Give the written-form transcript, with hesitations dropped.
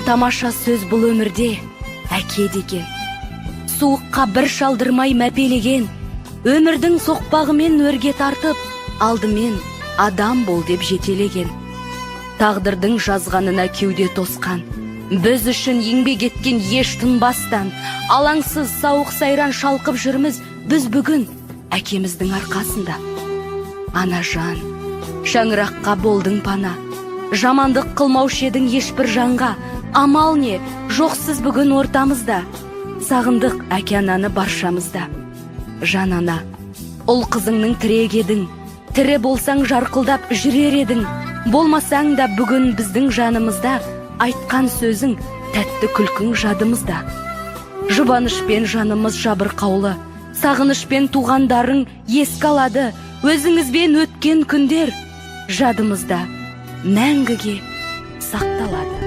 тамаша сөз бұл өмірде әке деген. Суыққа бір шалдырмай мәпелеген, өмірдің соқпағымен өрге тартып, алдымен адам бол деп жетелеген. Тағдырдың жазғанына кеуде тосқан, біз үшін еңбек еткен еш тынбастан, алаңсыз сауық сайран шалқып жүрміз біз бүгін әкеміздің арқасында. Ана жан, шаңыраққа болдың пана, жамандық қылмаушы едің ешбір жанға, амал не, жоқсыз бүгін ортамызда, сағындық әке ананы баршамызда. Жан ана, ұл қызыңның тірек едің, тірі болсаң жарқылдап жүрер едің, болмасаң да бүгін біздің жанымызда, айтқан сөзің тәтті күлкің жадымызда. Жұбанышпен жанымыз жабырқаулы, сағынышпен туғандарың еске алады, өзіңізбен өткен күндер жадымызда мәңгіге сақталады.